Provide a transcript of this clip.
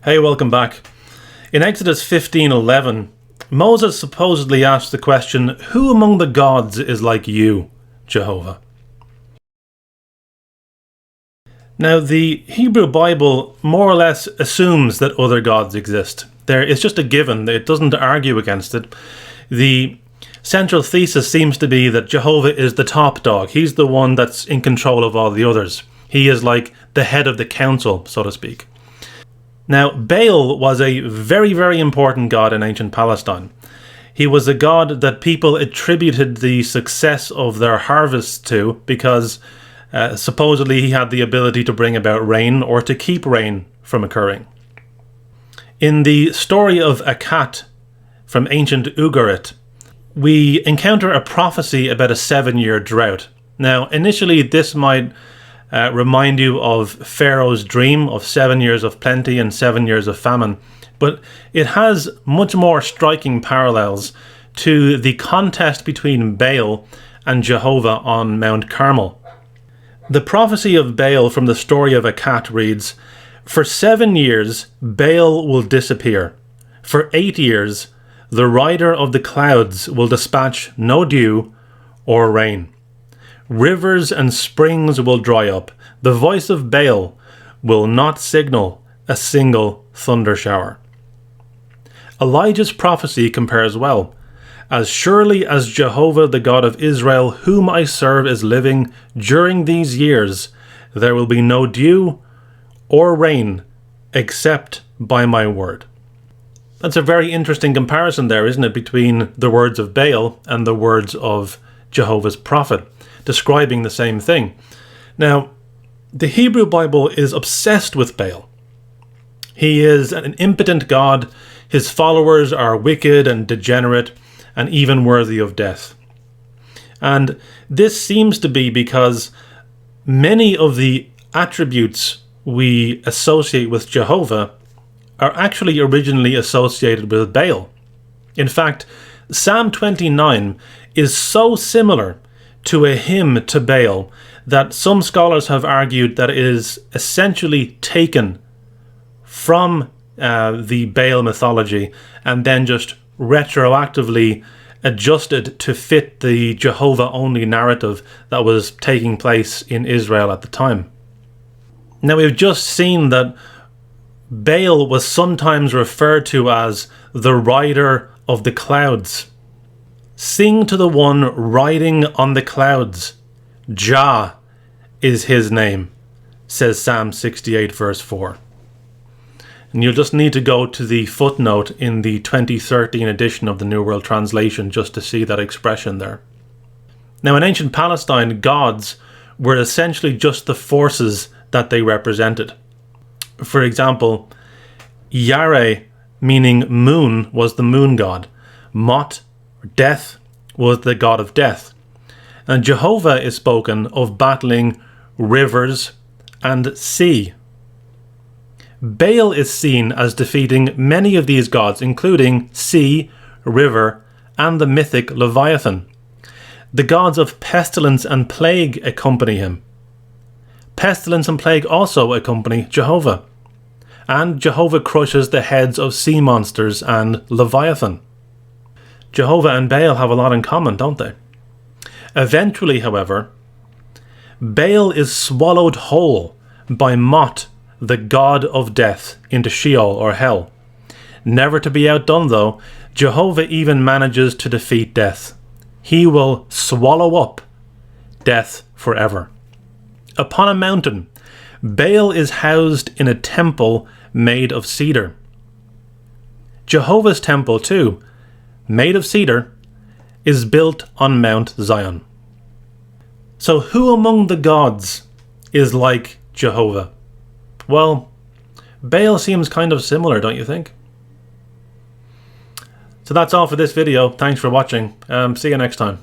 Hey, welcome back. In Exodus 15:11, Moses supposedly asked the question, "Who among the gods is like you, Jehovah?" Now, the Hebrew Bible more or less assumes that other gods exist. It's just a given. It doesn't argue against it. The central thesis seems to be that Jehovah is the top dog. He's the one that's in control of all the others. He is like the head of the council, so to speak. Now, Baal was a very, very important god in ancient Palestine. He was a god that people attributed the success of their harvests to because supposedly he had the ability to bring about rain or to keep rain from occurring. In the Story of Aqhat from ancient Ugarit, we encounter a prophecy about a 7-year drought. Now, initially this might remind you of Pharaoh's dream of 7 years of plenty and 7 years of famine, but it has much more striking parallels to the contest between Baal and Jehovah on Mount Carmel. The prophecy of Baal from the Story of Aquat reads, "For 7 years Baal will disappear. For 8 years the rider of the clouds will dispatch no dew or rain. Rivers and springs will dry up. The voice of Baal will not signal a single thundershower." Elijah's prophecy compares well. "As surely as Jehovah, the God of Israel, whom I serve, is living, during these years there will be no dew or rain except by my word." That's a very interesting comparison there, isn't it, between the words of Baal and the words of Jehovah's prophet, describing the same thing. Now, the Hebrew Bible is obsessed with Baal. He is an impotent god. His followers are wicked and degenerate and even worthy of death. And this seems to be because many of the attributes we associate with Jehovah are actually originally associated with Baal. In fact, Psalm 29 is so similar to a hymn to Baal that some scholars have argued that it is essentially taken from the Baal mythology and then just retroactively adjusted to fit the Jehovah-only narrative that was taking place in Israel at the time. Now, we've just seen that Baal was sometimes referred to as the rider of the clouds. "Sing to the one riding on the clouds. Jah is his name," says Psalm 68 verse 4. And you'll just need to go to the footnote in the 2013 edition of the New World Translation just to see that expression there. Now, in ancient Palestine, gods were essentially just the forces that they represented. For example, Yare, meaning moon, was the moon god. Mot, death, was the god of death. And Jehovah is spoken of battling rivers and sea. Baal is seen as defeating many of these gods, including sea, river, and the mythic Leviathan. The gods of pestilence and plague accompany him. Pestilence and plague also accompany Jehovah. And Jehovah crushes the heads of sea monsters and Leviathan. Jehovah and Baal have a lot in common, don't they? Eventually, however, Baal is swallowed whole by Mot, the god of death, into Sheol or hell. Never to be outdone, though, Jehovah even manages to defeat death. He will swallow up death forever. Upon a mountain, Baal is housed in a temple made of cedar. Jehovah's temple, too, made of cedar, is built on Mount Zion. So who among the gods is like Jehovah? Well, Baal seems kind of similar, don't you think? So that's all for this video. Thanks for watching. See you next time.